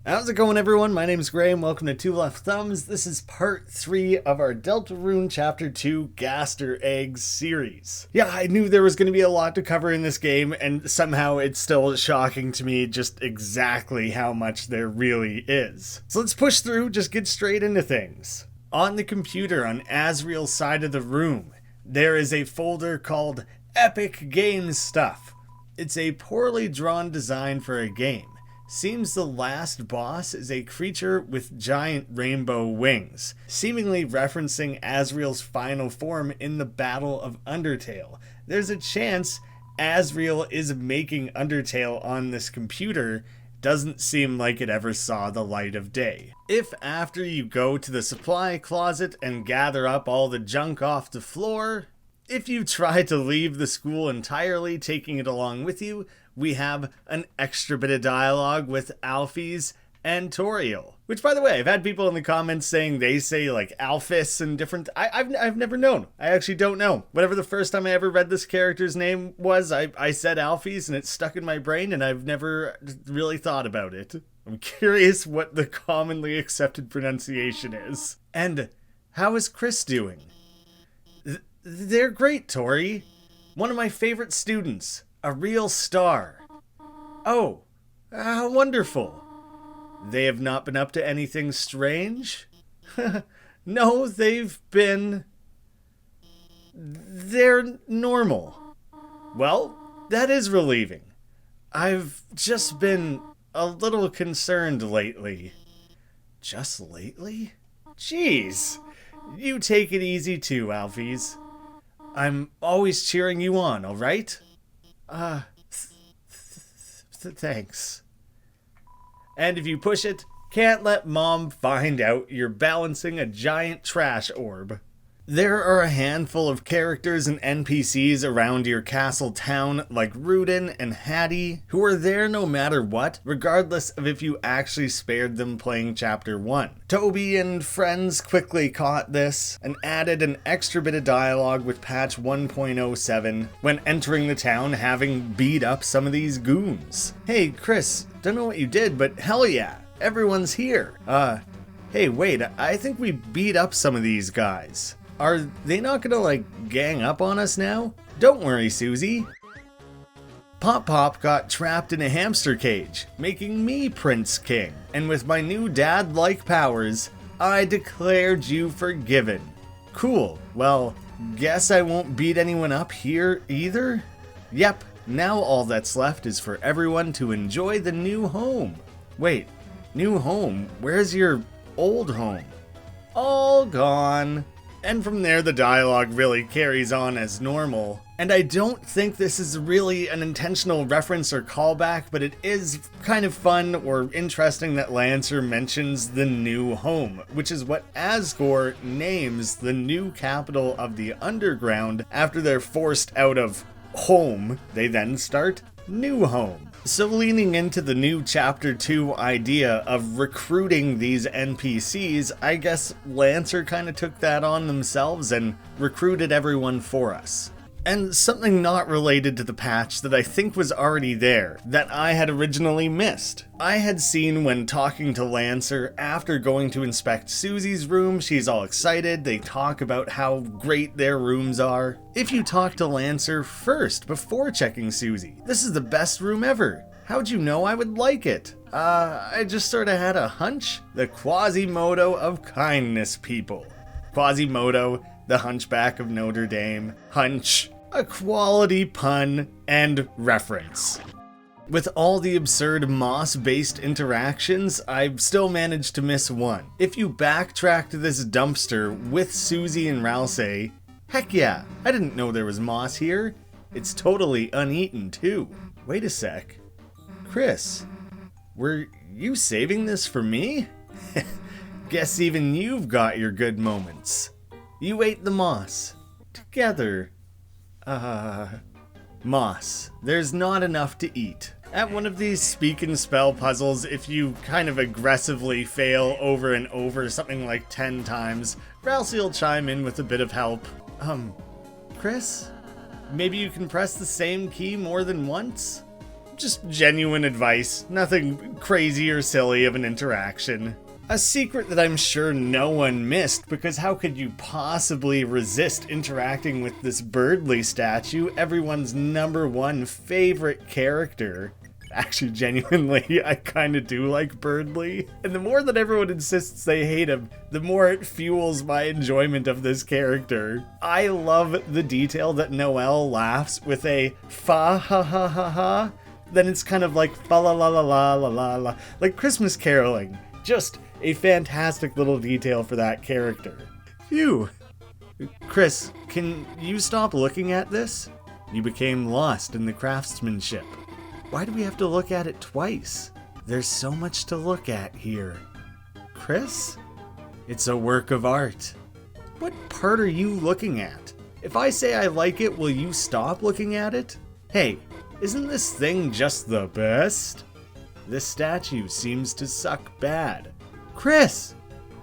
How's it going, everyone? My name's Graham. Welcome to Two Left Thumbs. This is part 3 of our Deltarune Chapter 2 Gaster Eggs series. Yeah, I knew there was going to be a lot to cover in this game, and somehow it's still shocking to me just exactly how much there really is. So let's push through, just get straight into things. On the computer on Asriel's side of the room, there is a folder called Epic Game Stuff. It's a poorly drawn design for a game. Seems the last boss is a creature with giant rainbow wings, seemingly referencing Asriel's final form in the Battle of Undertale. There's a chance Asriel is making Undertale on this computer. Doesn't seem like it ever saw the light of day. If after you go to the supply closet and gather up all the junk off the floor, if you try to leave the school entirely, taking it along with you, we have an extra bit of dialogue with Alphys and Toriel. Which, by the way, I've had people in the comments saying they say like Alphys and different. I've never known. I actually don't know. Whatever the first time I ever read this character's name was, I said Alphys and it stuck in my brain and I've never really thought about it. I'm curious what the commonly accepted pronunciation is. And how is Chris doing? They're great, Tori. One of my favorite students. A real star. Oh, how wonderful. They have not been up to anything strange? No, they're normal. Well, that is relieving. I've just been a little concerned lately. Just lately? Jeez. You take it easy too, Alphys. I'm always cheering you on, alright? Thanks. And if you push it, can't let Mom find out you're balancing a giant trash orb. There are a handful of characters and NPCs around your castle town, like Rudin and Hattie, who are there no matter what, regardless of if you actually spared them playing Chapter 1. Toby and friends quickly caught this, and added an extra bit of dialogue with patch 1.07, when entering the town having beat up some of these goons. Hey, Chris, don't know what you did, but hell yeah, everyone's here. Hey, wait, I think we beat up some of these guys. Are they not gonna, gang up on us now? Don't worry, Susie. Pop got trapped in a hamster cage, making me Prince King. And with my new dad-like powers, I declared you forgiven. Cool, well, guess I won't beat anyone up here either? Yep, now all that's left is for everyone to enjoy the new home. Wait, new home? Where's your old home? All gone. And from there, the dialogue really carries on as normal. And I don't think this is really an intentional reference or callback, but it is kind of fun or interesting that Lancer mentions the new home, which is what Asgore names the new capital of the underground after they're forced out of home. They then start New Home. So leaning into the new Chapter 2 idea of recruiting these NPCs, I guess Lancer kind of took that on themselves and recruited everyone for us. And something not related to the patch that I think was already there, that I had originally missed. I had seen when talking to Lancer after going to inspect Susie's room, she's all excited, they talk about how great their rooms are. If you talk to Lancer first before checking Susie, this is the best room ever. How'd you know I would like it? I just sorta had a hunch. The Quasimodo of kindness, people. Quasimodo, the Hunchback of Notre Dame. Hunch, a quality pun and reference. With all the absurd moss-based interactions, I've still managed to miss one. If you backtrack to this dumpster with Susie and Ralsei, heck yeah, I didn't know there was moss here. It's totally uneaten too. Wait a sec. Chris, were you saving this for me? Guess even you've got your good moments. You ate the moss. Together. Moss. There's not enough to eat. At one of these speak and spell puzzles, if you kind of aggressively fail over and over, something like 10 times, Ralsei will chime in with a bit of help. Chris? Maybe you can press the same key more than once? Just genuine advice, nothing crazy or silly of an interaction. A secret that I'm sure no one missed, because how could you possibly resist interacting with this Birdly statue, everyone's #1 favorite character? Actually, genuinely, I kinda do like Birdly. And the more that everyone insists they hate him, the more it fuels my enjoyment of this character. I love the detail that Noelle laughs with a fa ha ha ha ha. Then it's kind of like fa la la la la la la la, like Christmas caroling. Just a fantastic little detail for that character. Phew. Chris, can you stop looking at this? You became lost in the craftsmanship. Why do we have to look at it twice? There's so much to look at here. Chris? It's a work of art. What part are you looking at? If I say I like it, will you stop looking at it? Hey, isn't this thing just the best? This statue seems to suck bad. Chris!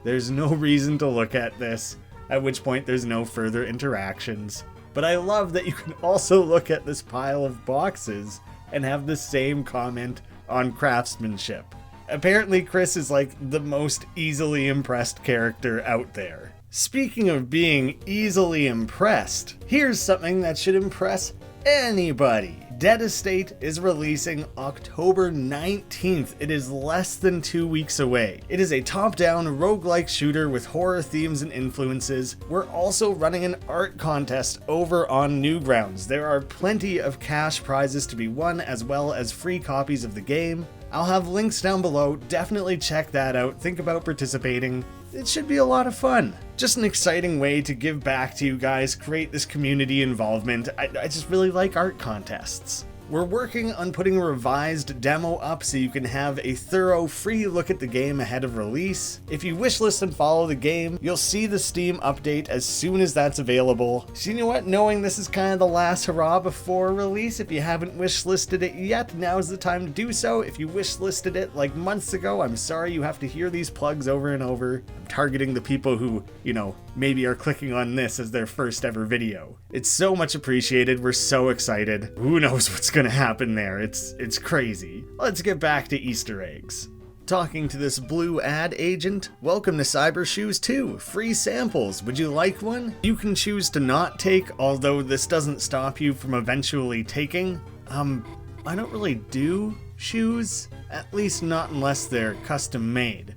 There's no reason to look at this, at which point there's no further interactions. But I love that you can also look at this pile of boxes and have the same comment on craftsmanship. Apparently Chris is like the most easily impressed character out there. Speaking of being easily impressed, here's something that should impress anybody. Dead Estate is releasing October 19th. It is less than 2 weeks away. It is a top-down roguelike shooter with horror themes and influences. We're also running an art contest over on Newgrounds. There are plenty of cash prizes to be won, as well as free copies of the game. I'll have links down below. Definitely check that out. Think about participating. It should be a lot of fun. Just an exciting way to give back to you guys, create this community involvement. I just really like art contests. We're working on putting a revised demo up so you can have a thorough free look at the game ahead of release. If you wishlist and follow the game, you'll see the Steam update as soon as that's available. So you know what, knowing this is kind of the last hurrah before release, if you haven't wishlisted it yet, now's the time to do so. If you wishlisted it like months ago, I'm sorry you have to hear these plugs over and over. I'm targeting the people who, you know, maybe are clicking on this as their first ever video. It's so much appreciated, we're so excited. Who knows what's gonna happen there, it's crazy. Let's get back to Easter eggs. Talking to this blue ad agent, welcome to Cyber Shoes 2, free samples, would you like one? You can choose to not take, although this doesn't stop you from eventually taking. I don't really do shoes, at least not unless they're custom made.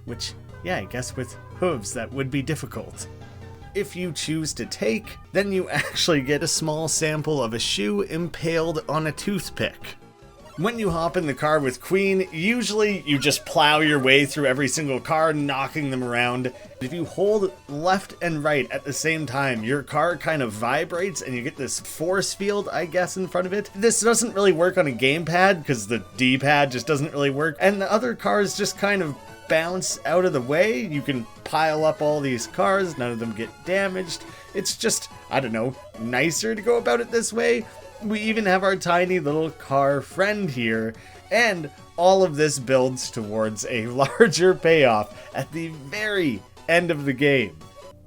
Which, yeah, I guess with hooves that would be difficult. If you choose to take, then you actually get a small sample of a shoe impaled on a toothpick. When you hop in the car with Queen, usually you just plow your way through every single car, knocking them around. If you hold left and right at the same time, your car kind of vibrates and you get this force field, I guess, in front of it. This doesn't really work on a gamepad because the D-pad just doesn't really work, and the other cars just kind of bounce out of the way. You can pile up all these cars, none of them get damaged. It's just, I don't know, nicer to go about it this way. We even have our tiny little car friend here, and all of this builds towards a larger payoff at the very end of the game.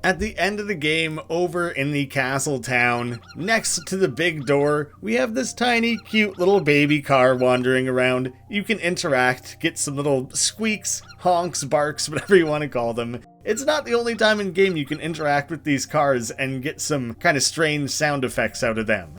At the end of the game, over in the castle town, next to the big door, we have this tiny, cute little baby car wandering around. You can interact, get some little squeaks, honks, barks, whatever you want to call them. It's not the only time in game you can interact with these cars and get some kind of strange sound effects out of them.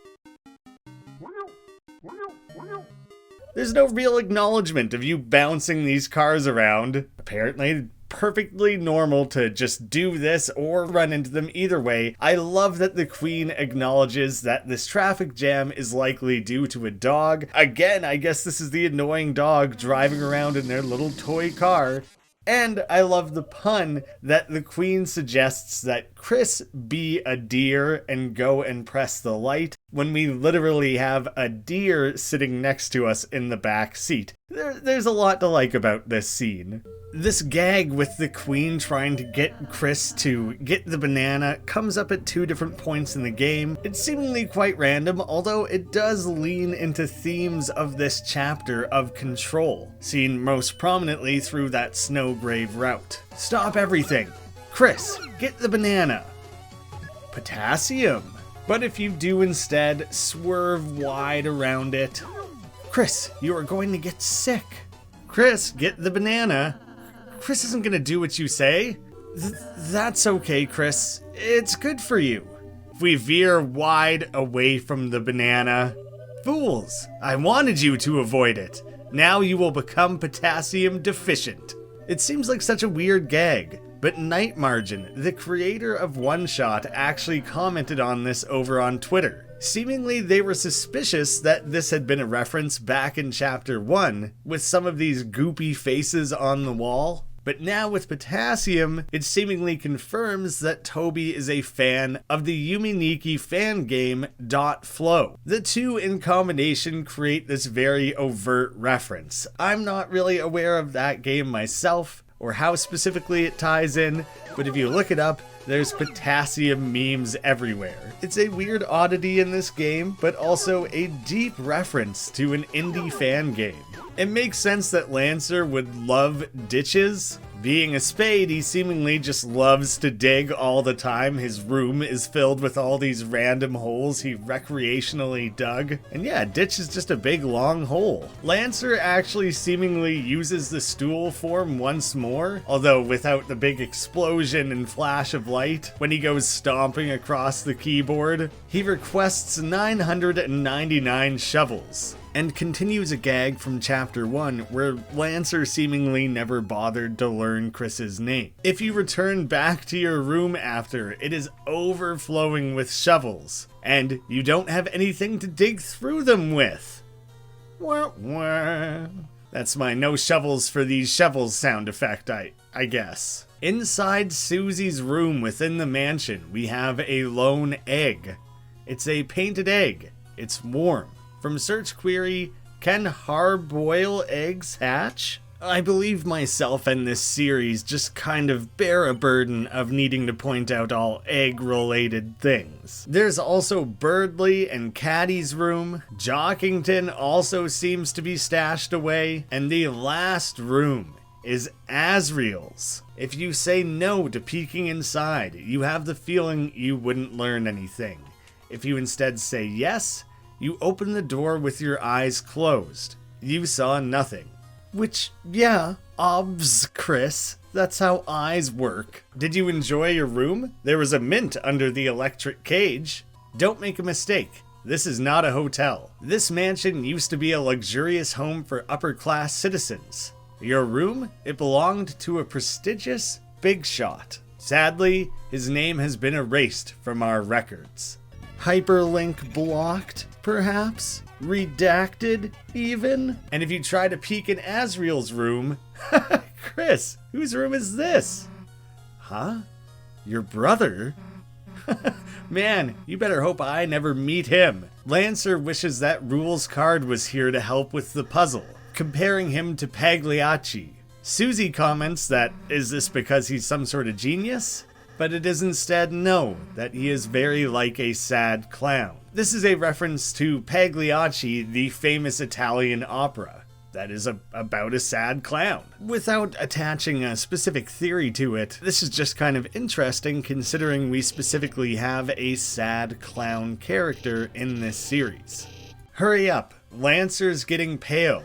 There's no real acknowledgement of you bouncing these cars around. Apparently, perfectly normal to just do this or run into them either way. I love that the Queen acknowledges that this traffic jam is likely due to a dog. Again, I guess this is the annoying dog driving around in their little toy car. And I love the pun that the Queen suggests that Chris be a deer and go and press the light when we literally have a deer sitting next to us in the back seat. There's a lot to like about this scene. This gag with the Queen trying to get Chris to get the banana comes up at 2 different points in the game. It's seemingly quite random, although it does lean into themes of this chapter of control, seen most prominently through that Snowgrave route. Stop everything! Chris, get the banana! Potassium! But if you do instead swerve wide around it, Chris, you are going to get sick. Chris, get the banana. Chris isn't gonna do what you say. That's okay, Chris. It's good for you. We veer wide away from the banana. Fools, I wanted you to avoid it. Now you will become potassium deficient. It seems like such a weird gag, but Night Margin, the creator of One Shot, actually commented on this over on Twitter. Seemingly, they were suspicious that this had been a reference back in Chapter 1, with some of these goopy faces on the wall. But now with Potassium, it seemingly confirms that Toby is a fan of the Yuminiki fan game .flow. The two in combination create this very overt reference. I'm not really aware of that game myself, or how specifically it ties in, but if you look it up, there's potassium memes everywhere. It's a weird oddity in this game, but also a deep reference to an indie fan game. It makes sense that Lancer would love ditches. Being a spade, he seemingly just loves to dig all the time. His room is filled with all these random holes he recreationally dug. And yeah, ditch is just a big long hole. Lancer actually seemingly uses the stool form once more, although without the big explosion and flash of light when he goes stomping across the keyboard. He requests 999 shovels. And continues a gag from Chapter 1 where Lancer seemingly never bothered to learn Chris's name. If you return back to your room after, it is overflowing with shovels, and you don't have anything to dig through them with. Wah, wah. That's my no shovels for these shovels sound effect, I guess. Inside Susie's room within the mansion, we have a lone egg. It's a painted egg. It's warm. From search query, can hard-boiled eggs hatch? I believe myself and this series just kind of bear a burden of needing to point out all egg-related things. There's also Birdly and Caddy's room. Jockington also seems to be stashed away. And the last room is Asriel's. If you say no to peeking inside, you have the feeling you wouldn't learn anything. If you instead say yes, you open the door with your eyes closed. You saw nothing. Which, yeah, obvs, Chris. That's how eyes work. Did you enjoy your room? There was a mint under the electric cage. Don't make a mistake. This is not a hotel. This mansion used to be a luxurious home for upper-class citizens. Your room? It belonged to a prestigious big shot. Sadly, his name has been erased from our records. Hyperlink blocked, perhaps? Redacted, even? And if you try to peek in Asriel's room... Chris, whose room is this? Huh? Your brother? Man, you better hope I never meet him. Lancer wishes that Rules card was here to help with the puzzle, comparing him to Pagliacci. Susie comments that, is this because he's some sort of genius? But it is instead no, that he is very like a sad clown. This is a reference to Pagliacci, the famous Italian opera that is about a sad clown. Without attaching a specific theory to it, this is just kind of interesting considering we specifically have a sad clown character in this series. Hurry up, Lancer's getting pale.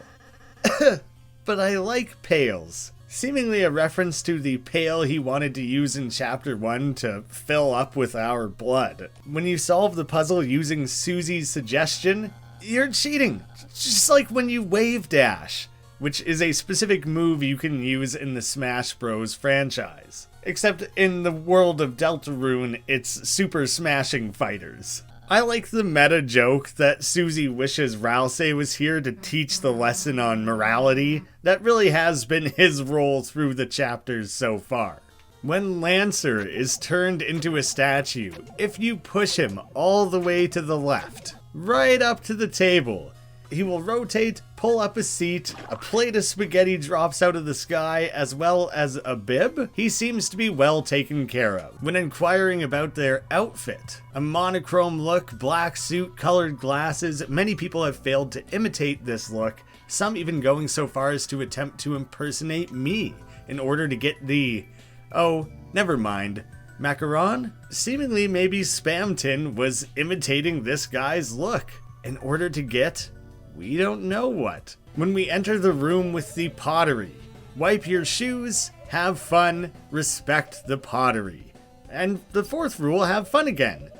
But I like pails. Seemingly a reference to the pail he wanted to use in Chapter 1 to fill up with our blood. When you solve the puzzle using Susie's suggestion, you're cheating. Just like when you wave dash, which is a specific move you can use in the Smash Bros. Franchise. Except in the world of Deltarune, it's Super Smashing Fighters. I like the meta joke that Susie wishes Rouse was here to teach the lesson on morality. That really has been his role through the chapters so far. When Lancer is turned into a statue, if you push him all the way to the left, right up to the table, he will rotate, pull up a seat, a plate of spaghetti drops out of the sky, as well as a bib. He seems to be well taken care of. When inquiring about their outfit, a monochrome look, black suit, colored glasses, many people have failed to imitate this look, some even going so far as to attempt to impersonate me in order to get the, oh, never mind, macaron? Seemingly maybe Spamton was imitating this guy's look in order to get we don't know what. When we enter the room with the pottery, wipe your shoes, have fun, respect the pottery. And the fourth rule, have fun again.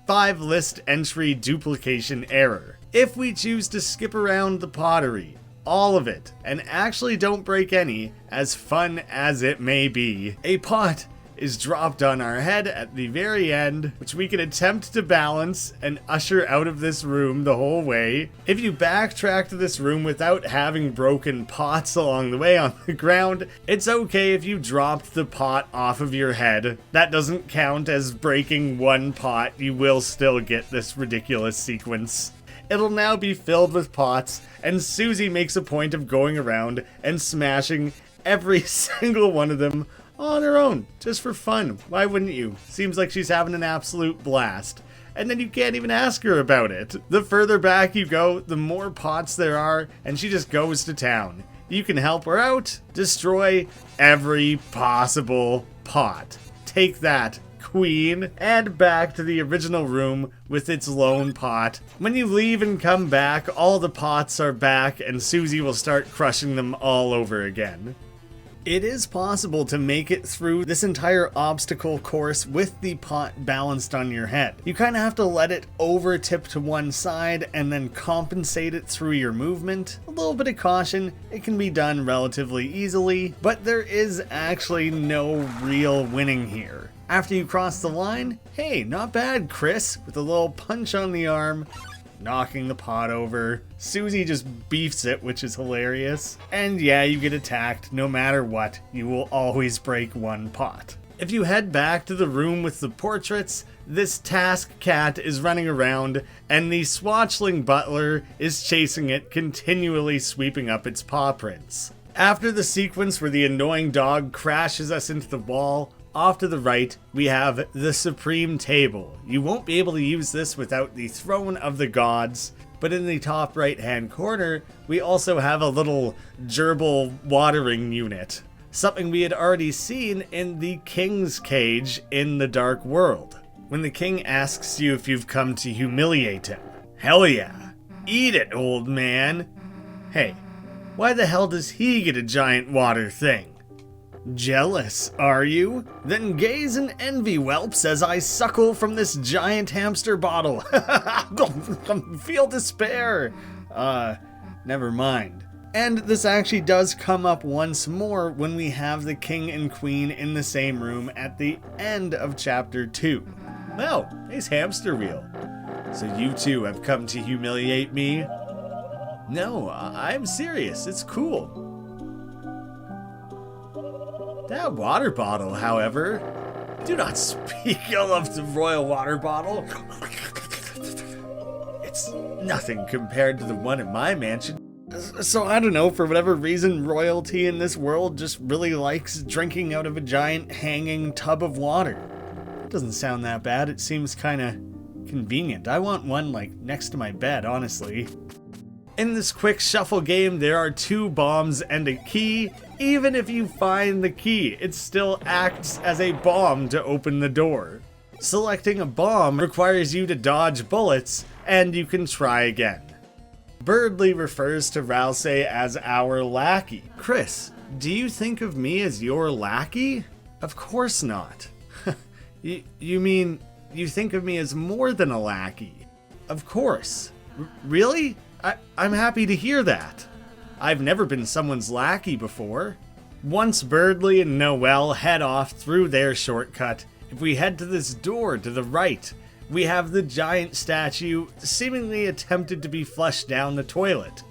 5 list entry duplication error. If we choose to skip around the pottery, all of it, and actually don't break any, as fun as it may be, a pot is dropped on our head at the very end, which we can attempt to balance and usher out of this room the whole way. If you backtrack to this room without having broken pots along the way on the ground, it's okay if you dropped the pot off of your head. That doesn't count as breaking one pot. You will still get this ridiculous sequence. It'll now be filled with pots, and Susie makes a point of going around and smashing every single one of them on her own, just for fun. Why wouldn't you? Seems like she's having an absolute blast. And then you can't even ask her about it. The further back you go, the more pots there are, and she just goes to town. You can help her out. Destroy every possible pot. Take that, Queen. And back to the original room with its lone pot. When you leave and come back, all the pots are back, and Susie will start crushing them all over again. It is possible to make it through this entire obstacle course with the pot balanced on your head. You kind of have to let it over tip to one side and then compensate it through your movement. A little bit of caution, it can be done relatively easily, but there is actually no real winning here. After you cross the line, hey, not bad, Chris, with a little punch on the arm, knocking the pot over. Susie just beefs it, which is hilarious. And yeah, you get attacked. No matter what, you will always break one pot. If you head back to the room with the portraits, this task cat is running around, and the swatchling butler is chasing it, continually sweeping up its paw prints. After the sequence where the annoying dog crashes us into the wall, off to the right, we have the Supreme Table. You won't be able to use this without the Throne of the Gods, but in the top right-hand corner, we also have a little gerbil watering unit. Something we had already seen in the King's Cage in the Dark World, when the king asks you if you've come to humiliate him. Hell yeah. Eat it, old man. Hey, why the hell does he get a giant water thing? Jealous, are you? Then gaze in envy, whelps, as I suckle from this giant hamster bottle. Feel despair. Never mind. And this actually does come up once more when we have the king and queen in the same room at the end of chapter 2. Oh, nice hamster wheel. So you two have come to humiliate me? No, I'm serious. It's cool. That water bottle, however, do not speak ill of the royal water bottle. It's nothing compared to the one in my mansion. So I don't know, for whatever reason, royalty in this world just really likes drinking out of a giant hanging tub of water. It doesn't sound that bad. It seems kind of convenient. I want one, like, next to my bed, honestly. In this quick shuffle game, there are 2 bombs and a key. Even if you find the key, it still acts as a bomb to open the door. Selecting a bomb requires you to dodge bullets, and you can try again. Birdly refers to Rousey as our lackey. Chris, do you think of me as your lackey? Of course not. You mean you think of me as more than a lackey? Of course. Really? I'm happy to hear that. I've never been someone's lackey before. Once Birdly and Noelle head off through their shortcut, if we head to this door to the right, we have the giant statue seemingly attempted to be flushed down the toilet.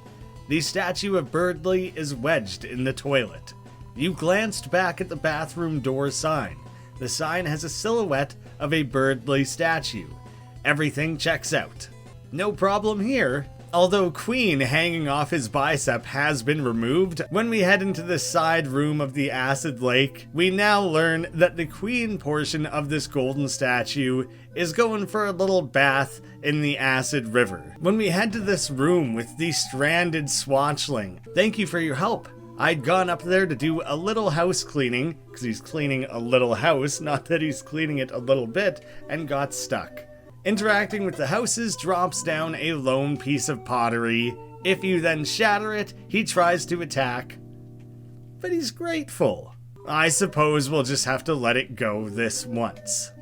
The statue of Birdly is wedged in the toilet. You glanced back at the bathroom door sign. The sign has a silhouette of a Birdly statue. Everything checks out. No problem here. Although Queen hanging off his bicep has been removed, when we head into the side room of the acid lake, we now learn that the Queen portion of this golden statue is going for a little bath in the acid river. When we head to this room with the stranded swatchling, thank you for your help. I'd gone up there to do a little house cleaning, because he's cleaning a little house, not that he's cleaning it a little bit, and got stuck. Interacting with the houses drops down a lone piece of pottery. If you then shatter it, he tries to attack, but he's grateful. I suppose we'll just have to let it go this once.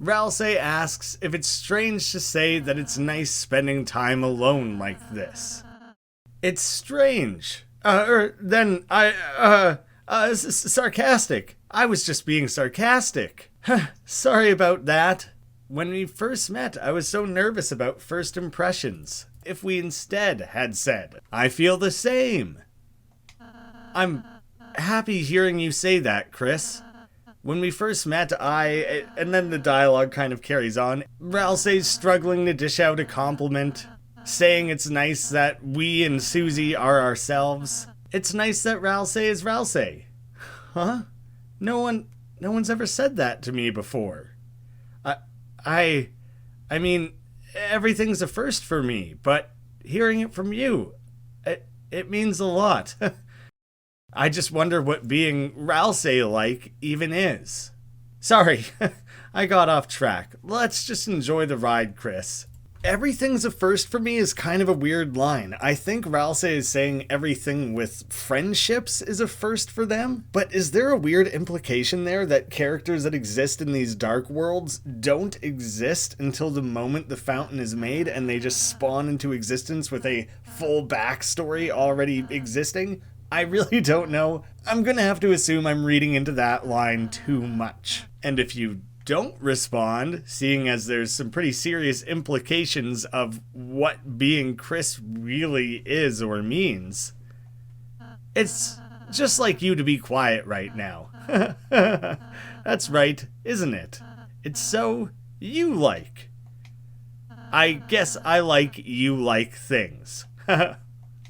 Ralsei asks if it's strange to say that it's nice spending time alone like this. It's strange. Sarcastic. I was just being sarcastic. Sorry about that. When we first met, I was so nervous about first impressions. If we instead had said, I feel the same. I'm happy hearing you say that, Chris. When we first met, and then the dialogue kind of carries on. Ralsei's struggling to dish out a compliment, saying it's nice that we and Susie are ourselves. It's nice that Ralsei is Ralsei. Huh? No one's ever said that to me before. I mean, everything's a first for me, but hearing it from you, it means a lot. I just wonder what being Ralsei like even is. Sorry, I got off track. Let's just enjoy the ride, Chris. Everything's a first for me is kind of a weird line. I think Ralsei is saying everything with friendships is a first for them, but is there a weird implication there that characters that exist in these dark worlds don't exist until the moment the fountain is made and they just spawn into existence with a full backstory already existing? I really don't know. I'm gonna have to assume I'm reading into that line too much. And if you don't respond, seeing as there's some pretty serious implications of what being Chris really is or means, it's just like you to be quiet right now. That's right, isn't it? It's so you-like. I guess I like you-like things.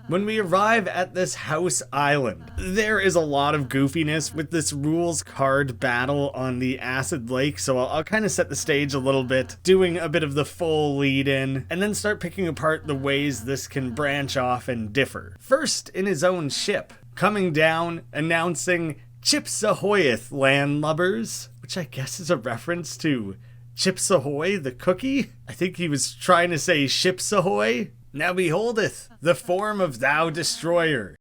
When we arrive at this house island, there is a lot of goofiness with this rules card battle on the acid lake, so I'll kind of set the stage a little bit, doing a bit of the full lead in, and then start picking apart the ways this can branch off and differ. First, in his own ship, coming down, announcing Chips Ahoyeth, landlubbers, which I guess is a reference to Chips Ahoy, the cookie? I think he was trying to say Ships Ahoy. Now beholdeth the form of thou destroyer,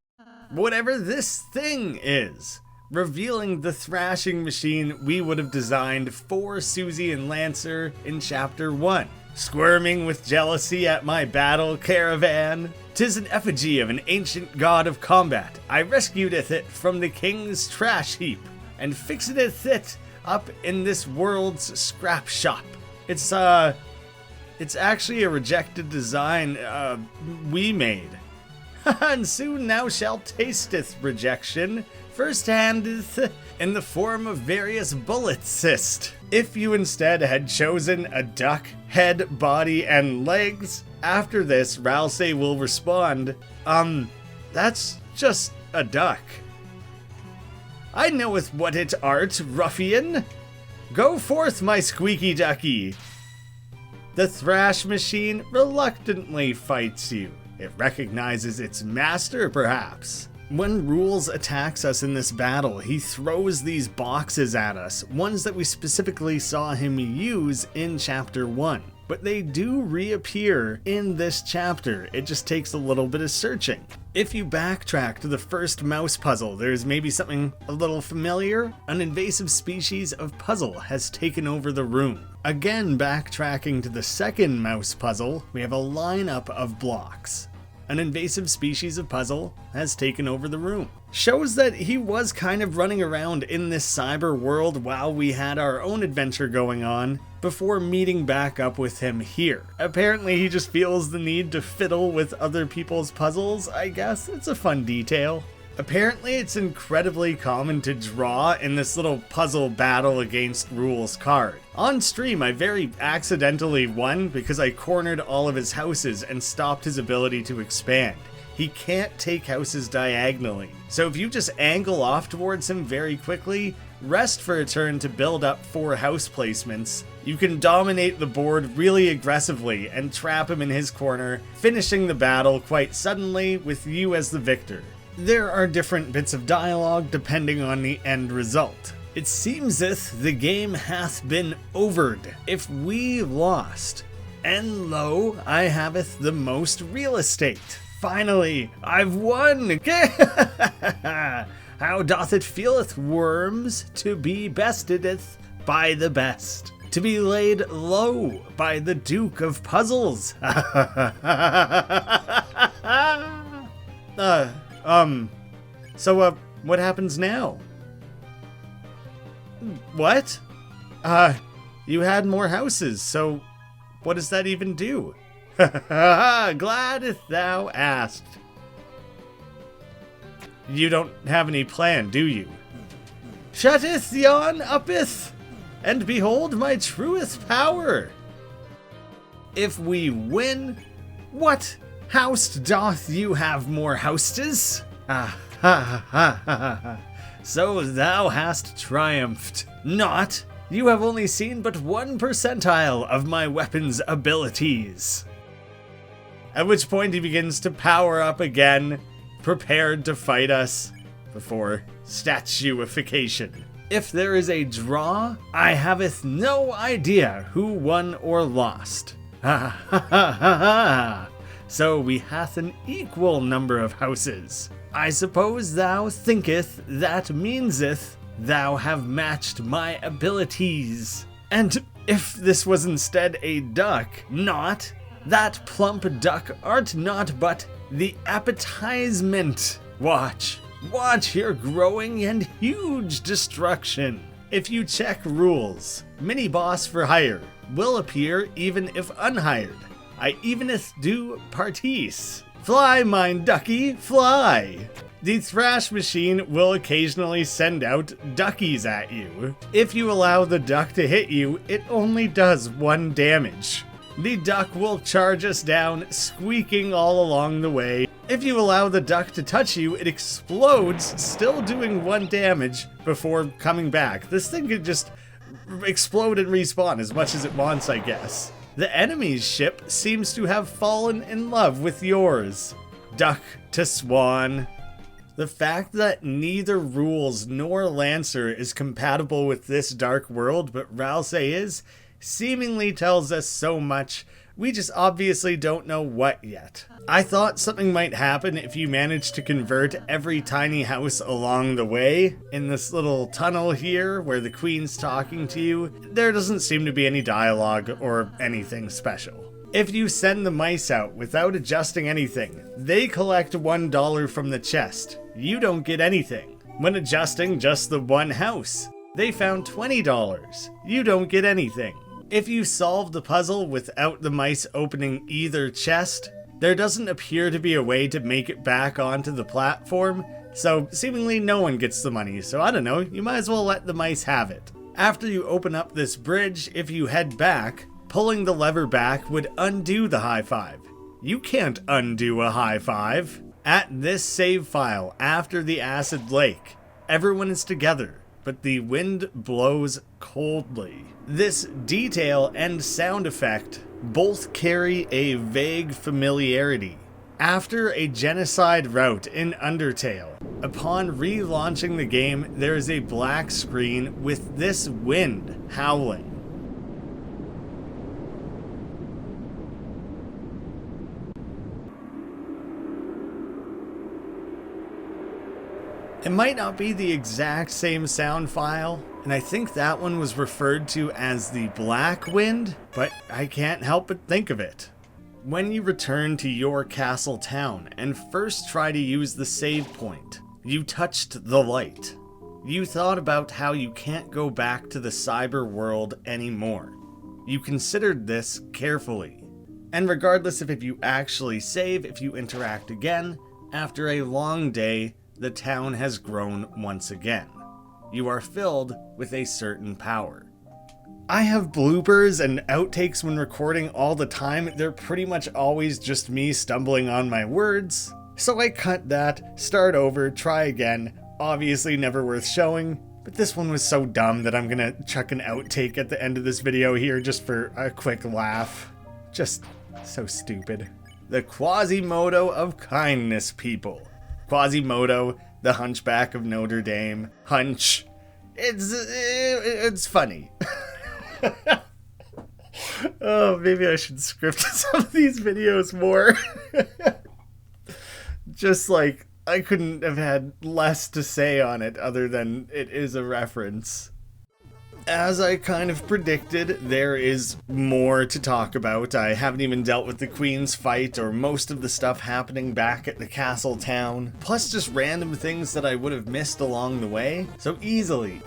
whatever this thing is, revealing the thrashing machine we would have designed for Susie and Lancer in Chapter 1. Squirming with jealousy at my battle caravan, 'tis an effigy of an ancient god of combat. I rescuedeth it from the king's trash heap, and fixedeth it up in this world's scrap shop. It's actually a rejected design we made. And soon thou shalt tasteth rejection, first-handeth in the form of various bullet cyst. If you instead had chosen a duck, head, body, and legs, after this, Ralsei will respond, that's just a duck. I knoweth what it art, ruffian. Go forth, my squeaky ducky. The thrash machine reluctantly fights you. It recognizes its master, perhaps. When Rules attacks us in this battle, he throws these boxes at us, ones that we specifically saw him use in Chapter 1. But they do reappear in this chapter, it just takes a little bit of searching. If you backtrack to the first mouse puzzle, there's maybe something a little familiar. An invasive species of puzzle has taken over the room. Again, backtracking to the second mouse puzzle, we have a lineup of blocks. An invasive species of puzzle has taken over the room. Shows that he was kind of running around in this cyber world while we had our own adventure going on, before meeting back up with him here. Apparently he just feels the need to fiddle with other people's puzzles, I guess. It's a fun detail. Apparently it's incredibly common to draw in this little puzzle battle against Rules card. On stream, I very accidentally won because I cornered all of his houses and stopped his ability to expand. He can't take houses diagonally. So if you just angle off towards him very quickly, rest for a turn to build up 4 house placements, you can dominate the board really aggressively and trap him in his corner, finishing the battle quite suddenly with you as the victor. There are different bits of dialogue depending on the end result. It seemseth the game hath been overed if we lost. And lo, I haveth the most real estate. Finally, I've won! How doth it feeleth, worms, to be bestedeth by the best, to be laid low by the Duke of Puzzles? So what happens now? What? You had more houses, so what does that even do? Glad if thou asked. You don't have any plan, do you? Shutteth yon uppeth, and behold my truest power. If we win, what house doth you have more houses? So thou hast triumphed. Not. You have only seen but 1 percentile of my weapon's abilities. At which point he begins to power up again, prepared to fight us before statuification. If there is a draw, I haveth no idea who won or lost. So we hath an equal number of houses. I suppose thou thinketh that meanseth thou have matched my abilities. And if this was instead a duck, not that plump duck art not but the appetizement. Watch your growing and huge destruction. If you check rules, mini boss for hire will appear even if unhired. I eveneth do partis. Fly, mine ducky, fly! The thrash machine will occasionally send out duckies at you. If you allow the duck to hit you, it only does 1 damage. The duck will charge us down, squeaking all along the way. If you allow the duck to touch you, it explodes, still doing 1 damage before coming back. This thing could just explode and respawn as much as it wants, I guess. The enemy's ship seems to have fallen in love with yours. Duck to swan. The fact that neither Rules nor Lancer is compatible with this dark world, but Ralse is, seemingly tells us so much. We just obviously don't know what yet. I thought something might happen if you managed to convert every tiny house along the way. In this little tunnel here where the queen's talking to you, there doesn't seem to be any dialogue or anything special. If you send the mice out without adjusting anything, they collect $1 from the chest. You don't get anything. When adjusting just the 1 house, they found $20. You don't get anything. If you solve the puzzle without the mice opening either chest, there doesn't appear to be a way to make it back onto the platform, so seemingly no one gets the money, so I don't know, you might as well let the mice have it. After you open up this bridge, if you head back, pulling the lever back would undo the high five. You can't undo a high five. At this save file, after the acid lake, everyone is together, but the wind blows coldly. This detail and sound effect both carry a vague familiarity. After a genocide route in Undertale, upon relaunching the game, there is a black screen with this wind howling. It might not be the exact same sound file, and I think that one was referred to as the Black Wind, but I can't help but think of it. When you return to your castle town and first try to use the save point, you touched the light. You thought about how you can't go back to the cyber world anymore. You considered this carefully. And regardless of if you actually save, if you interact again, after a long day, the town has grown once again. You are filled with a certain power. I have bloopers and outtakes when recording all the time. They're pretty much always just me stumbling on my words. So I cut that, start over, try again. Obviously never worth showing, but this one was so dumb that I'm gonna chuck an outtake at the end of this video here just for a quick laugh. Just so stupid. The Quasimodo of kindness people. Quasimodo, the Hunchback of Notre Dame. Hunch. It's funny. Oh, maybe I should script some of these videos more. Just like, I couldn't have had less to say on it other than it is a reference. As I kind of predicted, there is more to talk about. I haven't even dealt with the Queen's fight or most of the stuff happening back at the castle town, plus just random things that I would have missed along the way. So easily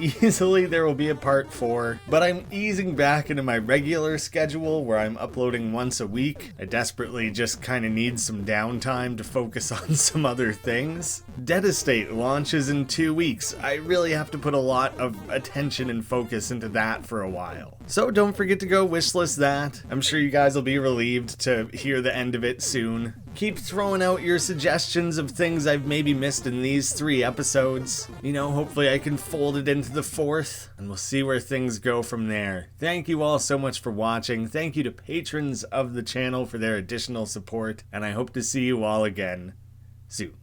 there will be a part 4, but I'm easing back into my regular schedule where I'm uploading once a week. I desperately just kind of need some downtime to focus on some other things. Dead Estate launches in 2 weeks. I really have to put a lot of attention and focus into that for a while. So don't forget to go wishlist that. I'm sure you guys will be relieved to hear the end of it soon. Keep throwing out your suggestions of things I've maybe missed in these 3 episodes. You know, hopefully I can fold it into the 4th, and we'll see where things go from there. Thank you all so much for watching. Thank you to patrons of the channel for their additional support, and I hope to see you all again soon.